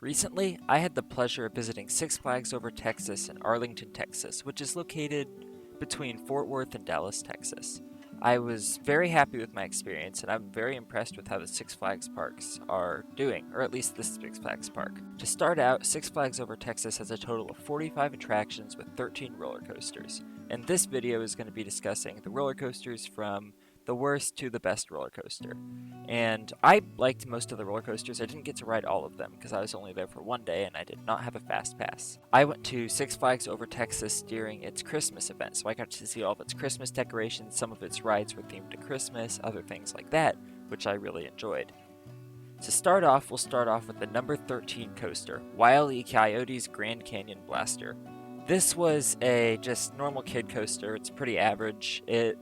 Recently, I had the pleasure of visiting Six Flags Over Texas in Arlington, Texas, which is located between Fort Worth and Dallas, Texas. I was very happy with my experience, and I'm very impressed with how the Six Flags parks are doing, or at least this Six Flags park. To start out, Six Flags Over Texas has a total of 45 attractions with 13 roller coasters, and this video is going to be discussing the roller coasters from the worst to the best roller coaster. And I liked most of the roller coasters. I didn't get to ride all of them because I was only there for one day and I did not have a fast pass. I went to Six Flags Over Texas during its Christmas event, so I got to see all of its Christmas decorations. Some of its rides were themed to Christmas, other things like that, which I really enjoyed. To start off, we'll start off with the number 13 coaster, Wile Coyotes Grand Canyon Blaster. This was a just normal kid coaster. It's pretty average. It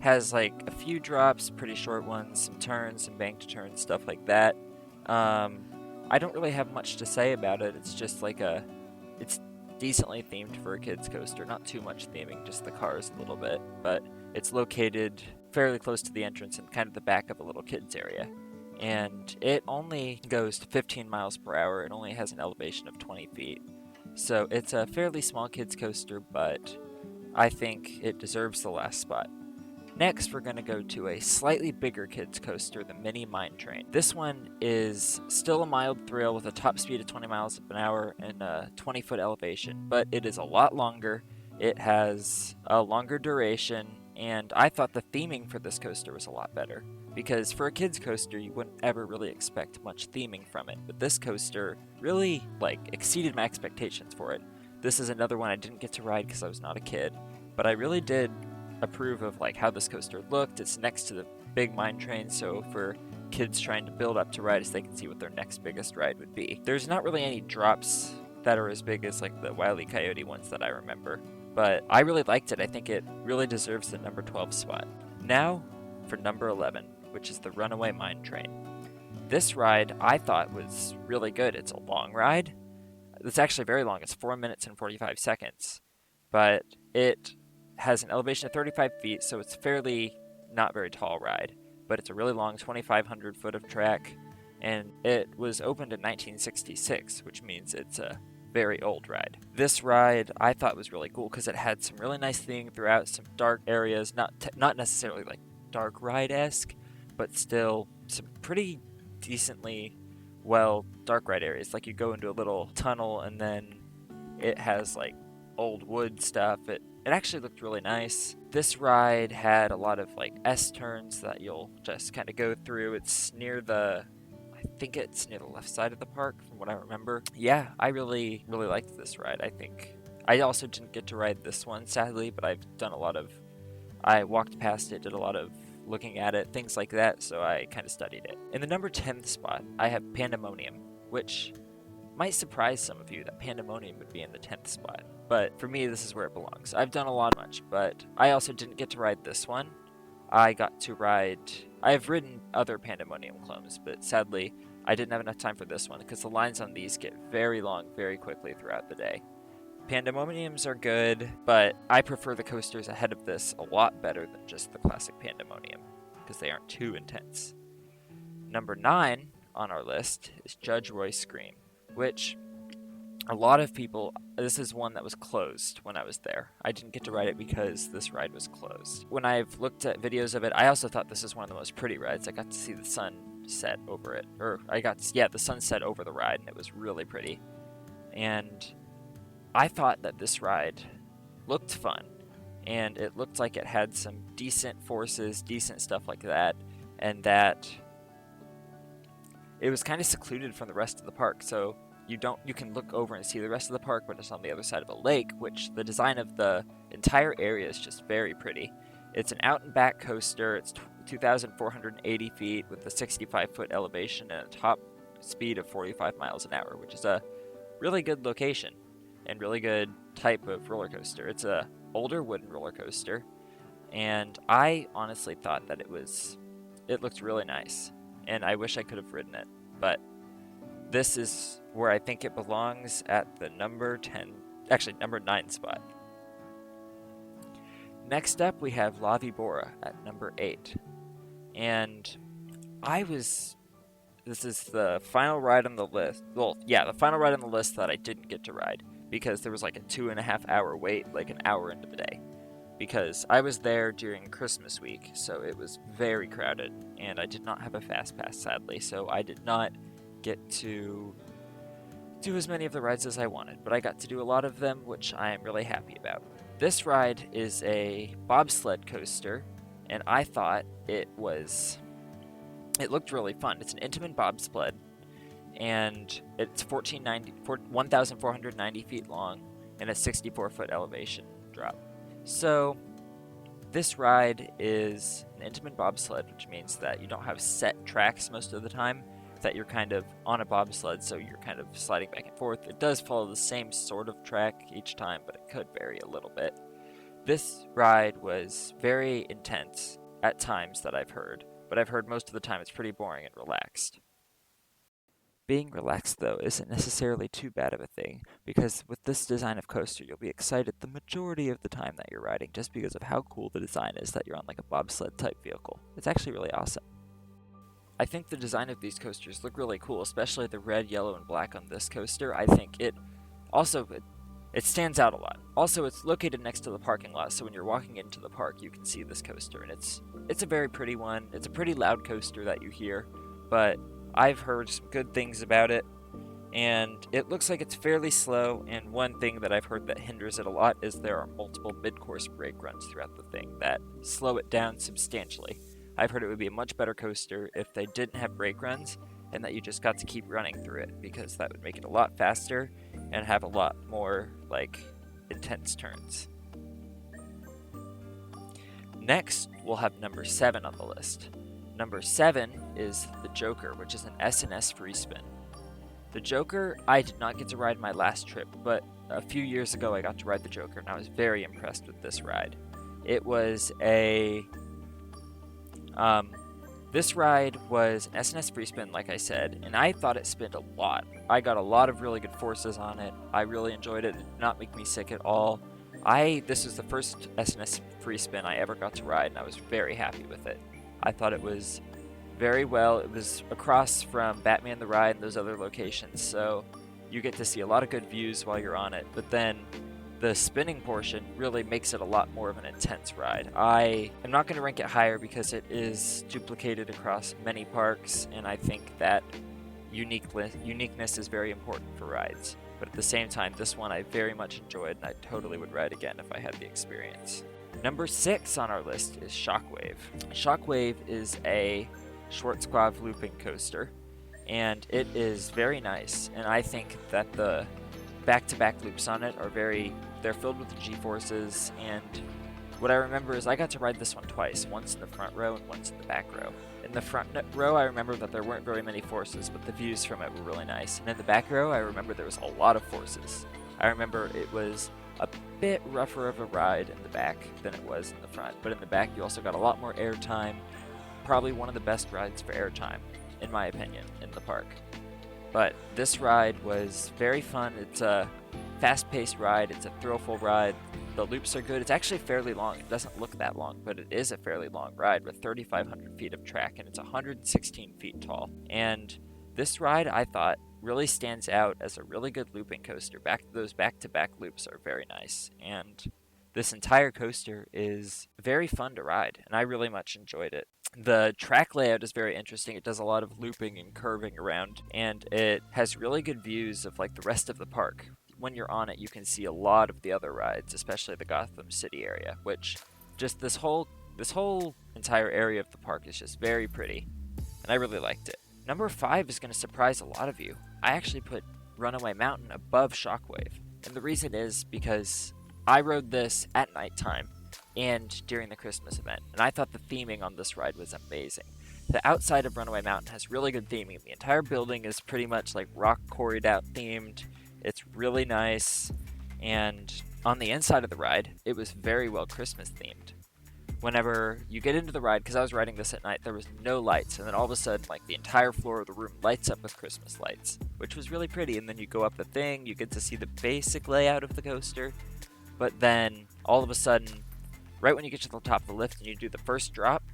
has like a few drops, pretty short ones, some turns, some banked turns, stuff like that. I don't really have much to say about it. It's just like it's decently themed for a kid's coaster. Not too much theming, just the cars a little bit. But it's located fairly close to the entrance and kind of the back of a little kid's area. And it only goes to 15 miles per hour. It only has an elevation of 20 feet. So it's a fairly small kid's coaster, but I think it deserves the last spot. Next, we're going to go to a slightly bigger kids coaster, the Mini Mine Train. This one is still a mild thrill with a top speed of 20 miles an hour and a 20-foot elevation, but it is a lot longer. It has a longer duration, and I thought the theming for this coaster was a lot better. Because for a kids coaster, you wouldn't ever really expect much theming from it, but this coaster really exceeded my expectations for it. This is another one I didn't get to ride because I was not a kid, but I really did approve of how this coaster looked. It's next to the big mine train, so for kids trying to build up to rides, they can see what their next biggest ride would be. There's not really any drops that are as big as the Wile E. Coyote ones that I remember, but I really liked it. I think it really deserves the number 12 spot. Now for number 11, which is the Runaway Mine Train. This ride I thought was really good. It's a long ride. It's actually very long. It's 4 minutes and 45 seconds, but it has an elevation of 35 feet, so it's fairly not very tall ride, but it's a really long 2,500 foot of track, and it was opened in 1966, which means it's a very old ride. This ride I thought was really cool because it had some really nice theming throughout, some dark areas, not necessarily dark ride-esque, but still some pretty decently dark ride areas. You go into a little tunnel and then it has old wood stuff. It actually looked really nice. This ride had a lot of S turns that you'll just kind of go through. It's near I think it's near the left side of the park from what I remember. Yeah, I really, really liked this ride. I think I also didn't get to ride this one, sadly, but I walked past it, did a lot of looking at it, things like that, so I kind of studied it. In the number 10th spot, I have Pandemonium, which might surprise some of you that Pandemonium would be in the 10th spot, but for me, this is where it belongs. I've done a lot much, but I also didn't get to ride this one. I've ridden other Pandemonium clones, but sadly, I didn't have enough time for this one because the lines on these get very long very quickly throughout the day. Pandemoniums are good, but I prefer the coasters ahead of this a lot better than just the classic Pandemonium because they aren't too intense. Number 9 on our list is Judge Roy Scream, which a lot of people, this is one that was closed when I was there. I didn't get to ride it because this ride was closed. When I've looked at videos of it, I also thought this is one of the most pretty rides. I got to see the sun set over it, the sun set over the ride, and it was really pretty. And I thought that this ride looked fun, and it looked like it had some decent forces, decent stuff like that, and that it was kind of secluded from the rest of the park, so you can look over and see the rest of the park, but it's on the other side of a lake, which the design of the entire area is just very pretty. It's an out and back coaster. It's 2,480 feet with a 65-foot elevation and a top speed of 45 miles an hour, which is a really good location and really good type of roller coaster. It's a older wooden roller coaster, and I honestly thought that it looked really nice, and I wish I could have ridden it, but this is where I think it belongs at the number 9 spot. Next up, we have La Vibora at number 8. And I was this is the final ride on the list. Well, yeah, the final ride on the list that I didn't get to ride because there was like a 2.5 hour wait, like an hour into the day. Because I was there during Christmas week, so it was very crowded, and I did not have a fast pass, sadly, so I did not get to do as many of the rides as I wanted, but I got to do a lot of them, which I am really happy about. This ride is a bobsled coaster, and I thought it looked really fun. It's an Intamin bobsled, and it's 1,490 feet long, and a 64-foot elevation drop. So, this ride is an Intamin bobsled, which means that you don't have set tracks most of the time, that you're kind of on a bobsled, so you're kind of sliding back and forth. It does follow the same sort of track each time, but it could vary a little bit. This ride was very intense at times that I've heard, but I've heard most of the time it's pretty boring and relaxed. Being relaxed, though, isn't necessarily too bad of a thing, because with this design of coaster, you'll be excited the majority of the time that you're riding, just because of how cool the design is that you're on like a bobsled type vehicle. It's actually really awesome. I think the design of these coasters look really cool, especially the red, yellow, and black on this coaster. I think it stands out a lot. Also, it's located next to the parking lot, so when you're walking into the park, you can see this coaster, and it's a very pretty one. It's a pretty loud coaster that you hear, but I've heard some good things about it, and it looks like it's fairly slow, and one thing that I've heard that hinders it a lot is there are multiple mid-course brake runs throughout the thing that slow it down substantially. I've heard it would be a much better coaster if they didn't have brake runs, and that you just got to keep running through it, because that would make it a lot faster and have a lot more, like, intense turns. Next, we'll have number 7 on the list. Number 7 is the Joker, which is an S&S free spin. The Joker, I did not get to ride my last trip, but a few years ago I got to ride the Joker, and I was very impressed with this ride. It was this ride was an S&S free spin, like I said, and I thought it spinned a lot. I got a lot of really good forces on it. I really enjoyed it. It did not make me sick at all. This was the first S&S free spin I ever got to ride, and I was very happy with it. I thought it was very well. It was across from Batman the Ride and those other locations, so you get to see a lot of good views while you're on it, but then the spinning portion really makes it a lot more of an intense ride. I am not going to rank it higher because it is duplicated across many parks, and I think that uniqueness is very important for rides. But at the same time, this one I very much enjoyed, and I totally would ride again if I had the experience. Number 6 on our list is Shockwave. Shockwave is a Schwarzkopf looping coaster, and it is very nice, and I think that the back-to-back loops on it they're filled with G-forces, and what I remember is I got to ride this one twice, once in the front row and once in the back row. In the front row, I remember that there weren't very many forces, but the views from it were really nice, and in the back row, I remember there was a lot of forces. I remember it was a bit rougher of a ride in the back than it was in the front, but in the back you also got a lot more airtime, probably one of the best rides for airtime, in my opinion, in the park. But this ride was very fun. It's a fast-paced ride, it's a thrillful ride, the loops are good. It's actually fairly long. It doesn't look that long, but it is a fairly long ride with 3,500 feet of track, and it's 116 feet tall. And this ride, I thought, really stands out as a really good looping coaster. Those back-to-back loops are very nice, and this entire coaster is very fun to ride, and I really much enjoyed it. The track layout is very interesting. It does a lot of looping and curving around, and it has really good views of like the rest of the park. When you're on it, you can see a lot of the other rides, especially the Gotham City area, which just this whole entire area of the park is just very pretty, and I really liked it. Number 5 is going to surprise a lot of you. I actually put Runaway Mountain above Shockwave, and the reason is because I rode this at nighttime and during the Christmas event, and I thought the theming on this ride was amazing. The outside of Runaway Mountain has really good theming. The entire building is pretty much like rock quarried out themed. It's really nice, and on the inside of the ride, it was very well Christmas themed. Whenever you get into the ride, because I was riding this at night, there was no lights, and then all of a sudden, like, the entire floor of the room lights up with Christmas lights, which was really pretty, and then you go up the thing, you get to see the basic layout of the coaster, but then, all of a sudden, right when you get to the top of the lift and you do the first drop,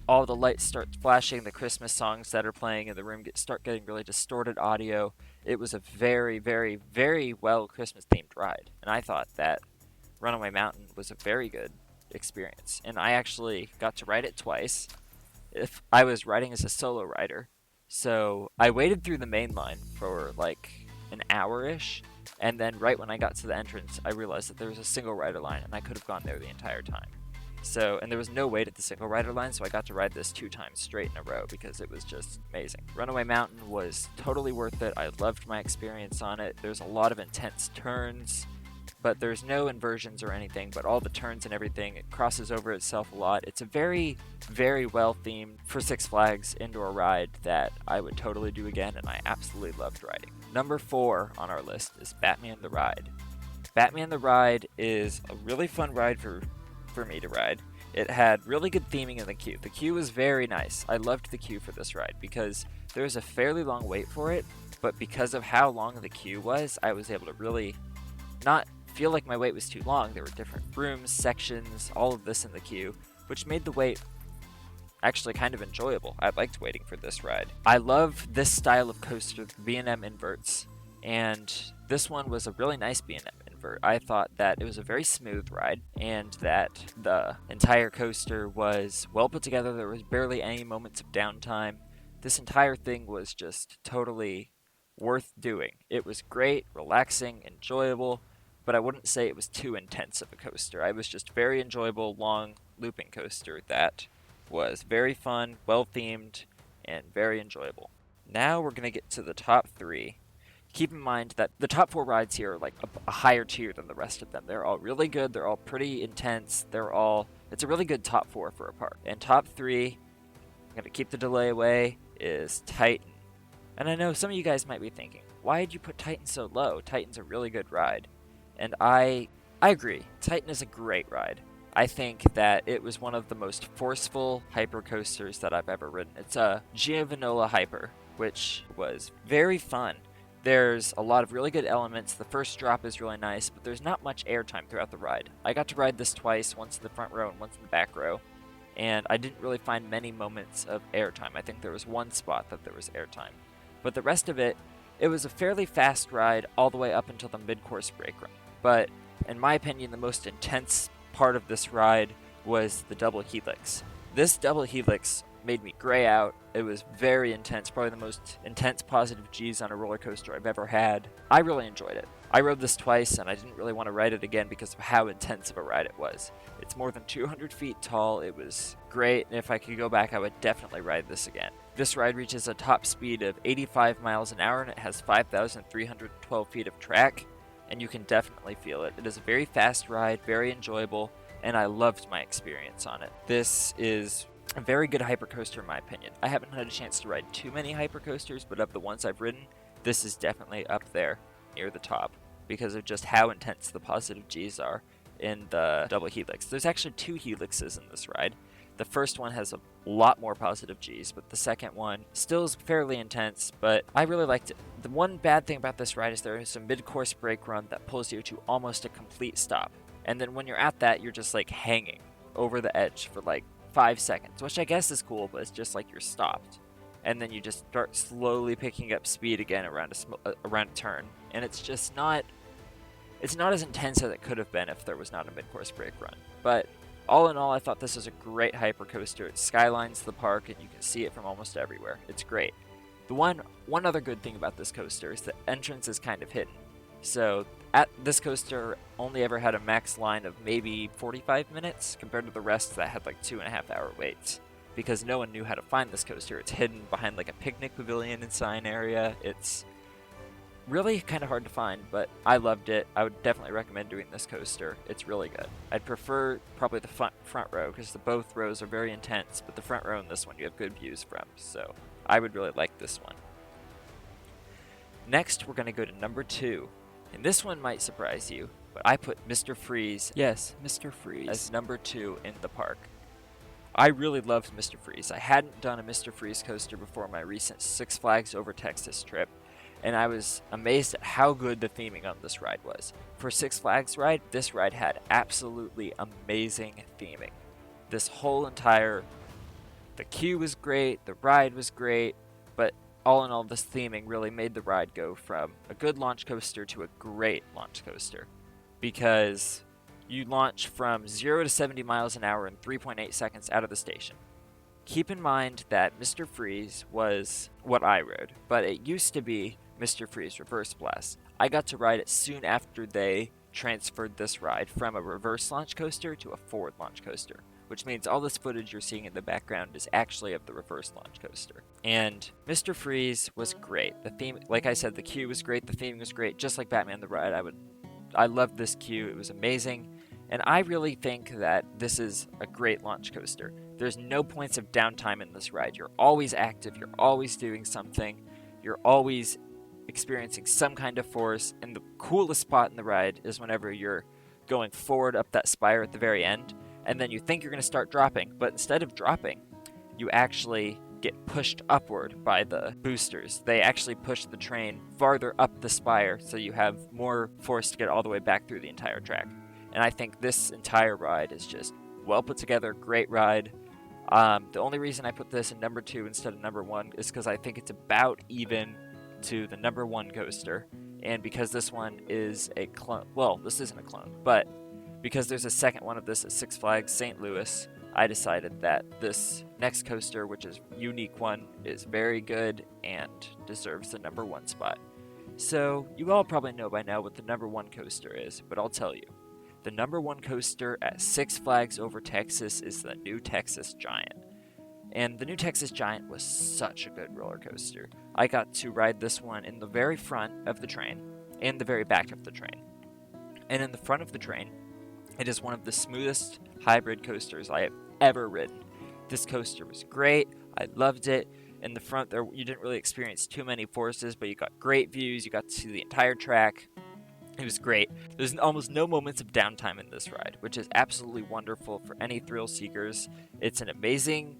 all the lights start flashing, the Christmas songs that are playing in the room start getting really distorted audio. It was a very, very, very well Christmas themed ride, and I thought that Runaway Mountain was a very good experience. And I actually got to ride it twice. If I was riding as a solo rider, so I waited through the main line for like an hour-ish, and then right when I got to the entrance, I realized that there was a single rider line, and I could have gone there the entire time. So, and there was no wait at the single rider line, so I got to ride this 2 times straight in a row because it was just amazing. Runaway Mountain was totally worth it. I loved my experience on it. There's a lot of intense turns, but there's no inversions or anything, but all the turns and everything, it crosses over itself a lot. It's a very, very well themed for Six Flags indoor ride that I would totally do again, and I absolutely loved riding. Number 4 on our list is Batman the Ride. Batman the Ride is a really fun ride for me to ride. It had really good theming in the queue. The queue was very nice. I loved the queue for this ride because there was a fairly long wait for it, but because of how long the queue was, I was able to really not feel like my wait was too long. There were different rooms, sections, all of this in the queue, which made the wait actually kind of enjoyable. I liked waiting for this ride. I love this style of coaster, the B&M inverts, and this one was a really nice B&M invert. I thought that it was a very smooth ride and that the entire coaster was well put together. There was barely any moments of downtime. This entire thing was just totally worth doing. It was great, relaxing, enjoyable, but I wouldn't say it was too intense of a coaster. It was just very enjoyable, long looping coaster that was very fun, well themed, and very enjoyable. Now we're going to get to the top 3. Keep in mind that the top 4 rides here are like a higher tier than the rest of them. They're all really good, they're all pretty intense, it's a really good top 4 for a park. And top 3, I'm going to keep the delay away, is Titan. And I know some of you guys might be thinking, why did you put Titan so low? Titan's a really good ride. And I agree. Titan is a great ride. I think that it was one of the most forceful hyper coasters that I've ever ridden. It's a Giovanola Hyper, which was very fun. There's a lot of really good elements. The first drop is really nice, but there's not much airtime throughout the ride. I got to ride this twice, once in the front row and once in the back row, and I didn't really find many moments of airtime. I think there was one spot that there was airtime. But the rest of it, it was a fairly fast ride all the way up until the mid-course brake run. But in my opinion, the most intense part of this ride was the double helix. This double helix made me gray out. It was very intense, probably the most intense positive G's on a roller coaster I've ever had. I really enjoyed it. I rode this twice and I didn't really want to ride it again because of how intense of a ride it was. It's more than 200 feet tall. It was great, and if I could go back, I would definitely ride this again. This ride reaches a top speed of 85 miles an hour and it has 5,312 feet of track, and you can definitely feel it. It is a very fast ride, very enjoyable, and I loved my experience on it. This is a very good hypercoaster in my opinion. I haven't had a chance to ride too many hypercoasters, but of the ones I've ridden, this is definitely up there near the top because of just how intense the positive G's are in the double helix. There's actually 2 helixes in this ride. The first one has a lot more positive G's, but the second one still is fairly intense, but I really liked it. The one bad thing about this ride is there is a mid-course brake run that pulls you to almost a complete stop. And then when you're at that, you're just like hanging over the edge for like 5 seconds, which I guess is cool, but it's just like you're stopped. And then you just start slowly picking up speed again around a turn. And it's just not as intense as it could have been if there was not a mid-course brake run. But all in all, I thought this was a great hypercoaster. It skylines the park and you can see it from almost everywhere. It's great. The one other good thing about this coaster is the entrance is kind of hidden. So this coaster only ever had a max line of maybe 45 minutes compared to the rest that had like 2.5 hour waits. Because no one knew how to find this coaster. It's hidden behind like a picnic pavilion and sign area. It's really kind of hard to find, but I loved it. I would definitely recommend doing this coaster. It's really good. I'd prefer probably the front row because both rows are very intense, but the front row in this one you have good views from, so I would really like this one. Next, we're going to go to number 2, and this one might surprise you, but I put Mr. Freeze, yes, Mr. Freeze, as number 2 in the park. I really loved Mr. Freeze. I hadn't done a Mr. Freeze coaster before my recent Six Flags Over Texas trip, and I was amazed at how good the theming on this ride was. For a Six Flags ride, this ride had absolutely amazing theming. This whole entire The queue was great, the ride was great, but all in all, this theming really made the ride go from a good launch coaster to a great launch coaster, because you launch from 0 to 70 miles an hour in 3.8 seconds out of the station. Keep in mind that Mr. Freeze was what I rode, but it used to be Mr. Freeze Reverse Blast. I got to ride it soon after they transferred this ride from a reverse launch coaster to a forward launch coaster, which means all this footage you're seeing in the background is actually of the reverse launch coaster. And Mr. Freeze was great. The theme, like I said, the queue was great, the theme was great, just like Batman the Ride. I loved this queue, it was amazing. And I really think that this is a great launch coaster. There's no points of downtime in this ride. You're always active, you're always doing something, you're always experiencing some kind of force, and the coolest spot in the ride is whenever you're going forward up that spire at the very end, and then you think you're going to start dropping, but instead of dropping, you actually get pushed upward by the boosters. They actually push the train farther up the spire, so you have more force to get all the way back through the entire track. And I think this entire ride is just well put together, great ride. The only reason I put this in number 2 instead of number 1 is because I think it's about even to the number 1 coaster. And because this one is a clone, well, this isn't a clone, but because there's a second one of this at Six Flags St. Louis, I decided that this next coaster, which is a unique one, is very good and deserves the number 1 spot. So you all probably know by now what the number 1 coaster is, but I'll tell you. The number 1 coaster at Six Flags Over Texas is the New Texas Giant. And the New Texas Giant was such a good roller coaster. I got to ride this one in the very front of the train and the very back of the train. And in the front of the train, it is one of the smoothest hybrid coasters I have ever ridden. This coaster was great. I loved it. In the front there, you didn't really experience too many forces, but you got great views. You got to see the entire track. It was great. There's almost no moments of downtime in this ride, which is absolutely wonderful for any thrill seekers. It's an amazing,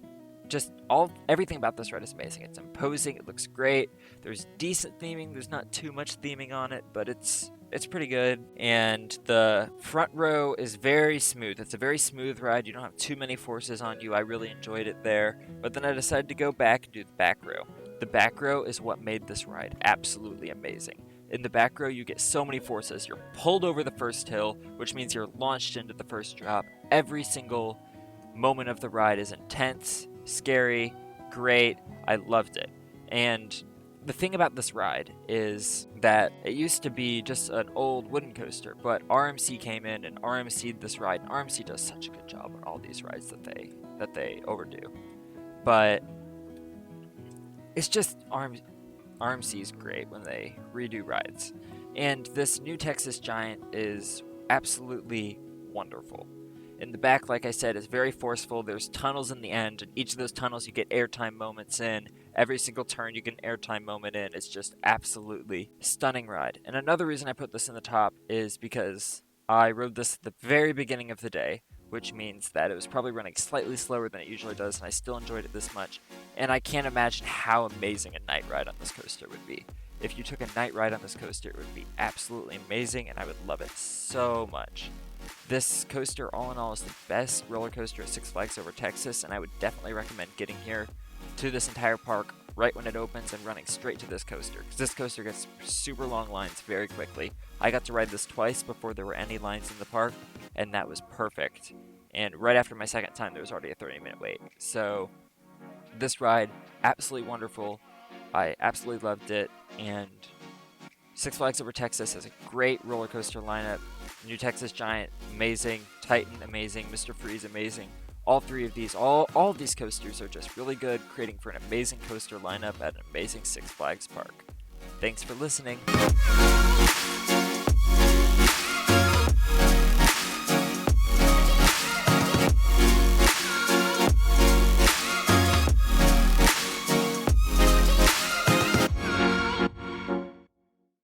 everything about this ride is amazing. It's imposing, it looks great. There's decent theming, there's not too much theming on it, but it's pretty good. And the front row is very smooth. It's a very smooth ride. You don't have too many forces on you. I really enjoyed it there. But then I decided to go back and do the back row. The back row is what made this ride absolutely amazing. In the back row, you get so many forces. You're pulled over the first hill, which means you're launched into the first drop. Every single moment of the ride is intense, scary, great. I loved it. And the thing about this ride is that it used to be just an old wooden coaster, but RMC came in and RMC'd this ride. And RMC does such a good job on all these rides that they overdo. But it's just RMC is great when they redo rides. And this New Texas Giant is absolutely wonderful. In the back, like I said, is very forceful. There's tunnels in the end, and each of those tunnels you get airtime moments in. Every single turn you get an airtime moment in. It's just absolutely stunning ride. And another reason I put this in the top is because I rode this at the very beginning of the day, which means that it was probably running slightly slower than it usually does, and I still enjoyed it this much. And I can't imagine how amazing a night ride on this coaster would be. If you took a night ride on this coaster, it would be absolutely amazing, and I would love it so much. This coaster, all in all, is the best roller coaster at Six Flags Over Texas, and I would definitely recommend getting here to this entire park right when it opens and running straight to this coaster, because this coaster gets super long lines very quickly. I got to ride this twice before there were any lines in the park, and that was perfect. And right after my second time, there was already a 30-minute wait. So this ride, absolutely wonderful. I absolutely loved it, and Six Flags Over Texas has a great roller coaster lineup. New Texas Giant, amazing. Titan, amazing. Mr. Freeze, amazing. All three of these, all of these coasters are just really good, creating for an amazing coaster lineup at an amazing Six Flags park. Thanks for listening.